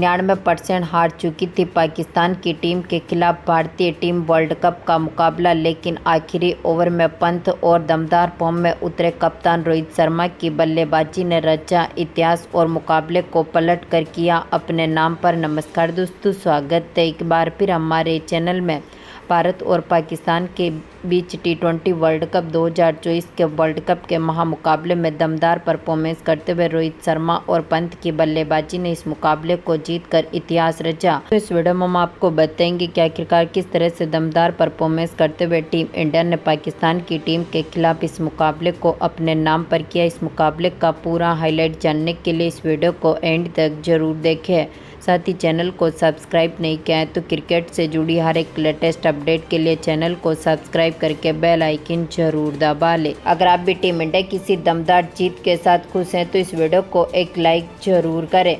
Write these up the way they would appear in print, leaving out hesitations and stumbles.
99% हार चुकी थी पाकिस्तान की टीम के खिलाफ भारतीय टीम वर्ल्ड कप का मुकाबला, लेकिन आखिरी ओवर में पंत और दमदार फॉर्म में उतरे कप्तान रोहित शर्मा की बल्लेबाजी ने रचा इतिहास और मुकाबले को पलट कर किया अपने नाम पर। नमस्कार दोस्तों, स्वागत है एक बार फिर हमारे चैनल में। भारत और पाकिस्तान के बीच T20 वर्ल्ड कप 2024 के वर्ल्ड कप के महामुकाबले में दमदार परफॉर्मेंस करते हुए रोहित शर्मा और पंत की बल्लेबाजी ने इस मुकाबले को जीतकर इतिहास रचा। तो इस वीडियो में हम आपको बताएंगे कि आखिरकार किस तरह से दमदार परफॉर्मेंस करते हुए टीम इंडिया ने पाकिस्तान की टीम के खिलाफ इस मुकाबले को अपने नाम पर किया। इस मुकाबले का पूरा हाईलाइट जानने के लिए इस वीडियो को एंड तक जरूर देखें। साथ ही चैनल को सब्सक्राइब नहीं किया है तो क्रिकेट से जुड़ी हर एक लेटेस्ट अपडेट के लिए चैनल को सब्सक्राइब करके बेल आइकन जरूर दबा लें। अगर आप भी टीम इंडिया किसी दमदार जीत के साथ खुश हैं तो इस वीडियो को एक लाइक जरूर करें।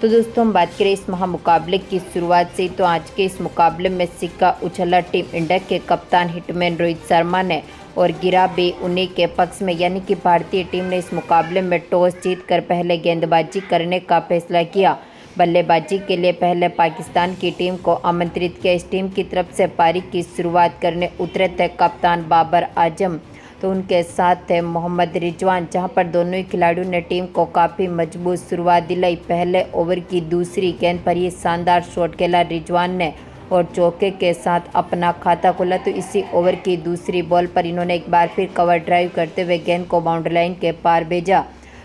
तो दोस्तों, हम बात करें इस महामुकाबले की शुरुआत से, तो आज के इस मुकाबले में सिक्का उछला टीम इंडिया के कप्तान हिटमैन रोहित शर्मा ने और गिरा भी उन्हीं के पक्ष में, यानी कि भारतीय टीम ने इस मुकाबले में टॉस जीतकर पहले गेंदबाजी करने का फैसला किया। बल्लेबाजी के लिए पहले पाकिस्तान की टीम को आमंत्रित किया। इस टीम की तरफ से पारी की शुरुआत करने उतरे थे कप्तान बाबर आजम, तो उनके साथ थे मोहम्मद रिजवान, जहां पर दोनों ही खिलाड़ियों ने टीम को काफ़ी मजबूत शुरुआत दिलाई। पहले ओवर की दूसरी गेंद पर ही शानदार शॉट खेला रिजवान ने और चौके के साथ अपना खाता खोला। तो इसी ओवर की दूसरी बॉल पर इन्होंने एक बार फिर कवर ड्राइव करते हुए गेंद को बाउंड्री लाइन के पार भेजा।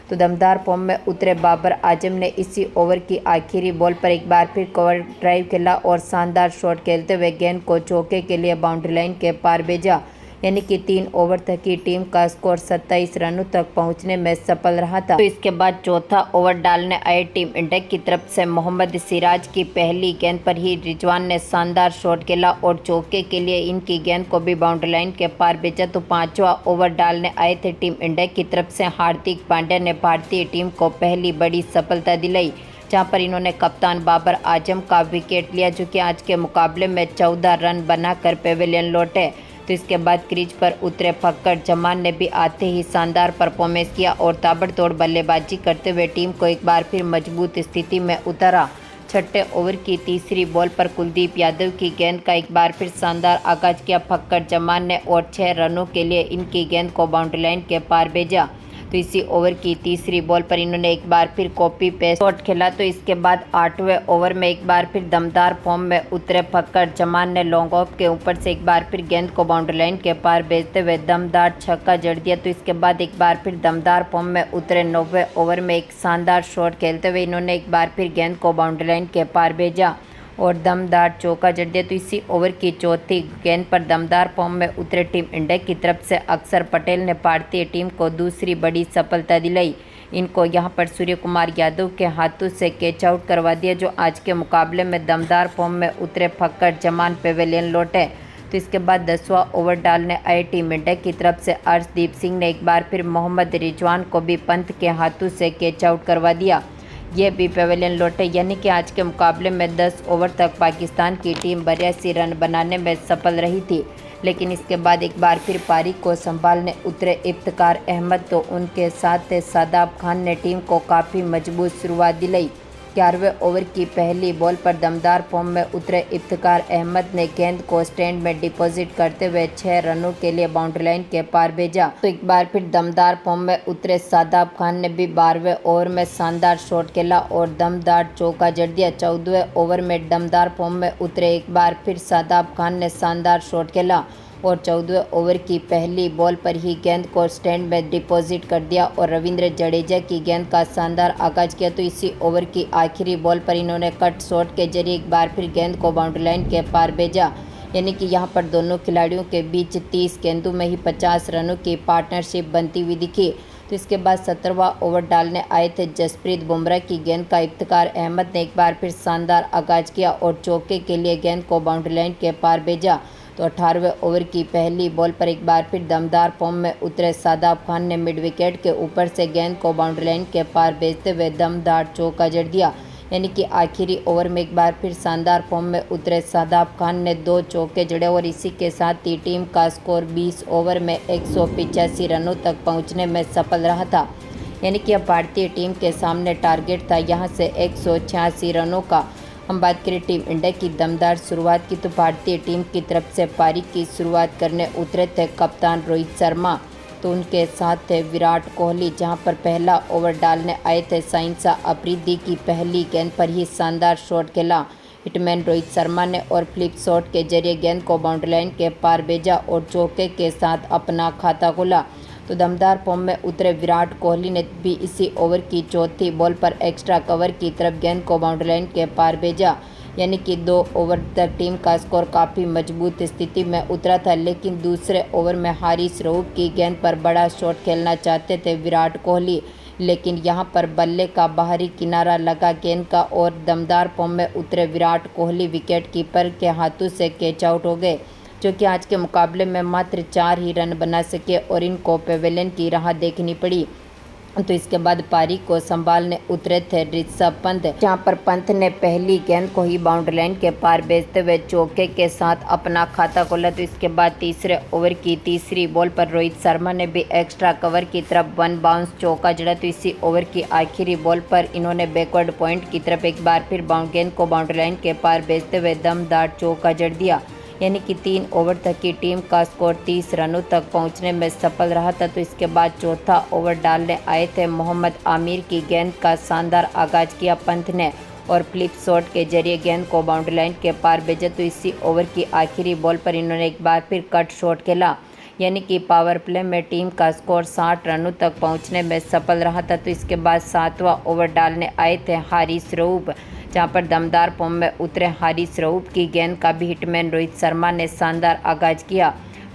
तो दमदार फॉर्म में उतरे बाबर आजम ने इसी ओवर की आखिरी बॉल पर एक बार फिर कवर ड्राइव खेला और शानदार शॉट खेलते हुए गेंद को चौके के लिए बाउंड्री लाइन के पार भेजा, यानी कि 3 ओवर तक की टीम का स्कोर 27 रनों तक पहुंचने में सफल रहा था। तो इसके बाद चौथा ओवर डालने आए टीम इंडिया की तरफ से मोहम्मद सिराज की पहली गेंद पर ही रिजवान ने शानदार शॉट खेला और चौके के लिए इनकी गेंद को भी बाउंड्री लाइन के पार भेजा। तो पांचवा ओवर डालने आए थे टीम इंडिया की तरफ से हार्दिक पांड्या ने भारतीय टीम को पहली बड़ी सफलता दिलाई, जहां पर इन्होंने कप्तान बाबर आजम का विकेट लिया, जो कि आज के मुकाबले में 14 रन बनाकर पेविलियन लौटे। तो इसके बाद क्रीज पर उतरे फक्कर जमान ने भी आते ही शानदार परफॉर्मेंस किया और ताबड़तोड़ बल्लेबाजी करते हुए टीम को एक बार फिर मजबूत स्थिति में उतारा। छठे ओवर की तीसरी बॉल पर कुलदीप यादव की गेंद का एक बार फिर शानदार आगाज किया फक्कर जमान ने और 6 रनों के लिए इनकी गेंद को बाउंड्री लाइन के पार भेजा। तो इसी ओवर की तीसरी बॉल पर इन्होंने एक बार फिर कॉपी पेस्ट शॉट खेला। तो इसके बाद 8वें ओवर में एक बार फिर दमदार फॉर्म में उतरे फक्कर जमान ने लॉन्ग ऑफ के ऊपर से एक बार फिर गेंद को बाउंड्री लाइन के पार भेजते हुए दमदार छक्का जड़ दिया। तो इसके बाद एक बार फिर दमदार फॉर्म में उतरे 9वें ओवर में एक शानदार शॉट खेलते हुए इन्होंने एक बार फिर गेंद को बाउंड्री लाइन के पार भेजा और दमदार चौका जड़ दिया। तो इसी ओवर की चौथी गेंद पर दमदार फॉर्म में उतरे टीम इंडिया की तरफ से अक्षर पटेल ने भारतीय टीम को दूसरी बड़ी सफलता दिलाई। इनको यहां पर सूर्य कुमार यादव के हाथों से कैच आउट करवा दिया, जो आज के मुकाबले में दमदार फॉर्म में उतरे फक्कर जमान पेविलियन लौटे। तो इसके बाद 10वां ओवर डालने आए टीम इंडिया की तरफ से अर्शदीप सिंह ने एक बार फिर मोहम्मद रिजवान को भी पंत के हाथों से कैच आउट करवा दिया। ये भी पेविलियन लौटे, यानी कि आज के मुकाबले में 10 ओवर तक पाकिस्तान की टीम 82 रन बनाने में सफल रही थी, लेकिन इसके बाद एक बार फिर पारी को संभालने उतरे इफ्तिकार अहमद, तो उनके साथ शादाब खान ने टीम को काफ़ी मजबूत शुरुआत दिलाई। 11वें ओवर की पहली बॉल पर दमदार फॉर्म में उतरे इफ्तिकार अहमद ने गेंद को स्टैंड में डिपॉजिट करते हुए 6 रनों के लिए बाउंड्री लाइन के पार भेजा। तो एक बार फिर दमदार फॉर्म में उतरे शादाब खान ने भी 12वें ओवर में शानदार शॉट खेला और दमदार चौका जड़ दिया। 14वें ओवर में दमदार फॉर्म में उतरे एक बार फिर शादाब खान ने शानदार शॉट खेला और 14वें ओवर की पहली बॉल पर ही गेंद को स्टैंड में डिपॉजिट कर दिया और रविंद्र जडेजा की गेंद का शानदार आगाज किया। तो इसी ओवर की आखिरी बॉल पर इन्होंने कट शॉट के जरिए एक बार फिर गेंद को बाउंड्री लाइन के पार भेजा, यानी कि यहां पर दोनों खिलाड़ियों के बीच 30 गेंदों में ही 50 रनों की पार्टनरशिप बनती हुई दिखी। तो इसके बाद 17वां ओवर डालने आए थे जसप्रीत बुमराह की गेंद का इफ्तिकार अहमद ने एक बार फिर शानदार आगाज किया और चौके के लिए गेंद को बाउंड्री लाइन के पार भेजा। तो 18वें ओवर की पहली बॉल पर एक बार फिर दमदार फॉर्म में उतरे शादाब खान ने मिड विकेट के ऊपर से गेंद को बाउंड्री लाइन के पार भेजते हुए दमदार चौका जड़ दिया, यानी कि आखिरी ओवर में एक बार फिर शानदार फॉर्म में उतरे शादाब खान ने 2 चौके जड़े और इसी के साथ ही टीम का स्कोर 20 ओवर में 185 रनों तक पहुंचने में सफल रहा था। यानी कि अब भारतीय टीम के सामने टारगेट था यहाँ से 186 रनों का। हम बात करें टीम इंडिया की दमदार शुरुआत की तो भारतीय टीम की तरफ से पारी की शुरुआत करने उतरे थे कप्तान रोहित शर्मा, तो उनके साथ थे विराट कोहली, जहां पर पहला ओवर डालने आए थे साइंसा अफरीदी की पहली गेंद पर ही शानदार शॉट खेला हिटमैन रोहित शर्मा ने और फ्लिप शॉट के जरिए गेंद को बाउंड्री लाइन के पार भेजा और चौके के साथ अपना खाता खोला। तो दमदार फॉर्म में उतरे विराट कोहली ने भी इसी ओवर की चौथी बॉल पर एक्स्ट्रा कवर की तरफ गेंद को बाउंड्री लाइन के पार भेजा, यानी कि 2 ओवर तक टीम का स्कोर काफ़ी मजबूत स्थिति में उतरा था। लेकिन दूसरे ओवर में हारिस रऊफ की गेंद पर बड़ा शॉट खेलना चाहते थे विराट कोहली, लेकिन यहां पर बल्ले का बाहरी किनारा लगा गेंद का और दमदार फॉर्म में उतरे विराट कोहली विकेट कीपर के हाथों से कैच आउट हो गए, जो कि आज के मुकाबले में मात्र 4 ही रन बना सके और इनको पेवेलियन की राह देखनी पड़ी। तो इसके बाद पारी को संभालने उतरे थे ऋषभ पंत, जहां पर पंत ने पहली गेंद को ही बाउंड्री लाइन के पार भेजते हुए चौके के साथ अपना खाता खोला। तो इसके बाद तीसरे ओवर की तीसरी बॉल पर रोहित शर्मा ने भी एक्स्ट्रा कवर की तरफ 1 बाउंस चौका जड़ा। तो इसी ओवर की आखिरी बॉल पर इन्होंने बैकवर्ड पॉइंट की तरफ एक बार फिर गेंद को बाउंड्री लाइन के पार भेजते हुए दमदार चौका जड़ दिया, यानी कि 3 ओवर तक की टीम का स्कोर 30 रनों तक पहुंचने में सफल रहा था। तो इसके बाद चौथा ओवर डालने आए थे मोहम्मद आमिर की गेंद का शानदार आगाज किया पंत ने और फ्लिप शॉट के जरिए गेंद को बाउंड्री लाइन के पार भेजा। तो इसी ओवर की आखिरी बॉल पर इन्होंने एक बार फिर कट शॉट खेला, यानी कि पावर प्ले में टीम का स्कोर 60 रनों तक पहुंचने में सफल रहा था। तो इसके बाद 7वां ओवर डालने आए थे हारिस रऊफ, जहां पर दमदार फॉर्म में उतरे हारिस रऊफ की गेंद का भी हिटमैन रोहित शर्मा ने शानदार आगाज किया।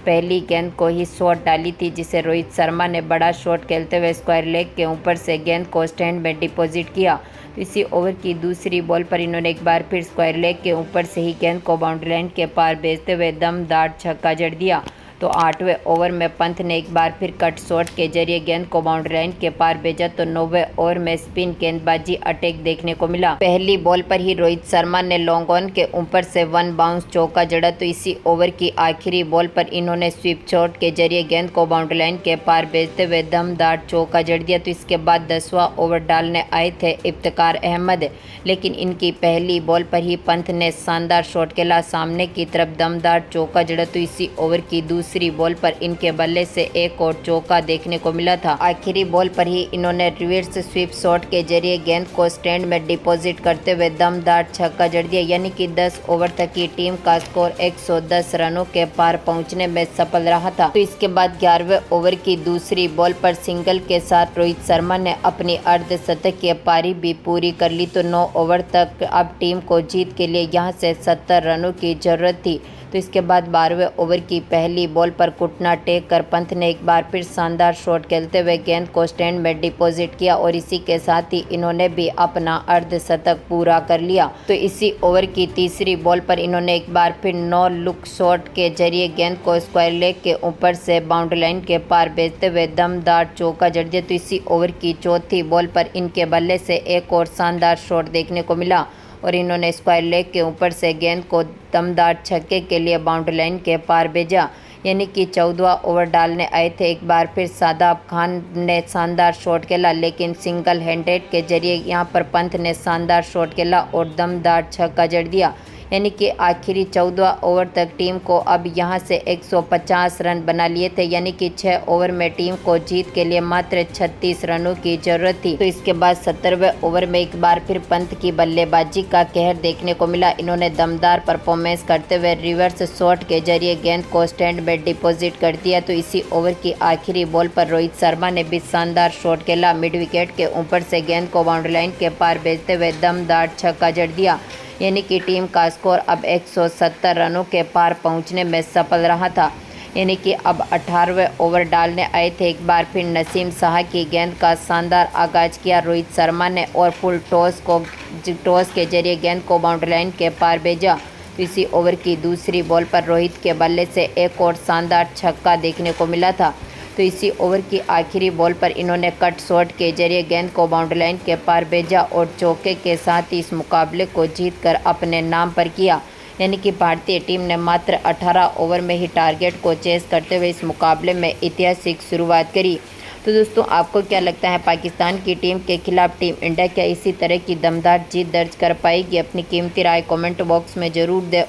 पहली गेंद को ही शॉट डाली थी, जिसे रोहित शर्मा ने बड़ा शॉट खेलते हुए स्क्वायर लेग के ऊपर से गेंद को स्टैंड में डिपॉजिट किया। तो इसी ओवर की दूसरी बॉल पर इन्होंने एक बार फिर स्क्वायर लेग के ऊपर से ही गेंद को बाउंड्री लाइन के पार भेजते हुए दमदार छक्का जड़ दिया। तो 8वें ओवर में पंत ने एक बार फिर कट शॉट के जरिए गेंद को बाउंड्री लाइन के पार भेजा। तो 9वें ओवर में स्पिन गेंदबाजी अटैक देखने को मिला। पहली बॉल पर ही रोहित शर्मा ने लॉन्ग ऑन के ऊपर से 1 बाउंस चौका जड़ा। तो इसी ओवर की आखिरी बॉल पर इन्होंने स्वीप शॉट के जरिए गेंद को बाउंड्री लाइन के पार भेजते हुए दमदार चौका जड़ दिया। तो इसके बाद 10वां ओवर डालने आए थे इफ्तिकार अहमद, लेकिन इनकी पहली बॉल पर ही पंत ने शानदार शॉट खेला सामने की तरफ दमदार चौका जड़ा। तो इसी ओवर की दूसरी बॉल पर इनके बल्ले से एक और चौका देखने को मिला था। आखिरी बॉल पर ही इन्होंने रिवर्स स्वीप शॉट के जरिए गेंद को स्टैंड में डिपॉजिट करते हुए दमदार छक्का जड़ दिया, यानी कि 10 ओवर तक की टीम का स्कोर 110 रनों के पार पहुंचने में सफल रहा था। तो इसके बाद 11वें ओवर की दूसरी बॉल पर सिंगल के साथ रोहित शर्मा ने अपनी अर्धशतकीय पारी भी पूरी कर ली। तो 9 ओवर तक अब टीम को जीत के लिए यहां से 70 रनों की जरूरत थी। तो इसके बाद 12वें ओवर की पहली बॉल पर घुटना टेक कर पंत ने एक बार फिर शानदार शॉट खेलते हुए गेंद को स्टैंड में डिपॉजिट किया और इसी के साथ ही इन्होंने भी अपना अर्धशतक पूरा कर लिया। तो इसी ओवर की तीसरी बॉल पर इन्होंने एक बार फिर 9 लुक शॉट के जरिए गेंद को स्क्वायर लेग के ऊपर से बाउंड्री लाइन के पार भेजते हुए दमदार चौका जड़ दिया। तो इसी ओवर की चौथी बॉल पर इनके बल्ले से एक और शानदार शॉट देखने को मिला और इन्होंने स्क्वायर लेग के ऊपर से गेंद को दमदार छक्के के लिए बाउंड्री लाइन के पार भेजा, यानी कि 14वां ओवर डालने आए थे। एक बार फिर शादाब खान ने शानदार शॉट खेला, लेकिन सिंगल हैंडेड के जरिए यहां पर पंत ने शानदार शॉट खेला और दमदार छक्का जड़ दिया, यानी कि आखिरी 14वां ओवर तक टीम को अब यहां से 150 रन बना लिए थे, यानी कि 6 ओवर में टीम को जीत के लिए मात्र 36 रनों की जरूरत थी। तो इसके बाद 70वें ओवर में एक बार फिर पंत की बल्लेबाजी का कहर देखने को मिला। इन्होंने दमदार परफॉर्मेंस करते हुए रिवर्स शॉट के जरिए गेंद को स्टैंड में डिपॉजिट कर दिया। तो इसी ओवर की आखिरी बॉल पर रोहित शर्मा ने भी शानदार शॉट खेला, मिड विकेट के ऊपर से गेंद को बाउंड्री लाइन के पार भेजते हुए दमदार छक्का जड़ दिया, यानी कि टीम का स्कोर अब 170 रनों के पार पहुंचने में सफल रहा था। यानी कि अब 18वें ओवर डालने आए थे। एक बार फिर नसीम शाह की गेंद का शानदार आगाज किया रोहित शर्मा ने और फुल टॉस के जरिए गेंद को बाउंड्री लाइन के पार भेजा। तो इसी ओवर की दूसरी बॉल पर रोहित के बल्ले से एक और शानदार छक्का देखने को मिला था। तो इसी ओवर की आखिरी बॉल पर इन्होंने कट शॉट के जरिए गेंद को बाउंड्री लाइन के पार भेजा और चौके के साथ ही इस मुकाबले को जीतकर अपने नाम पर किया। यानी कि भारतीय टीम ने मात्र 18 ओवर में ही टारगेट को चेस करते हुए इस मुकाबले में ऐतिहासिक शुरुआत करी। तो दोस्तों आपको क्या लगता है, पाकिस्तान की टीम के खिलाफ टीम इंडिया क्या इसी तरह की दमदार जीत दर्ज कर पाएगी? अपनी कीमती राय कमेंट बॉक्स में ज़रूर दें।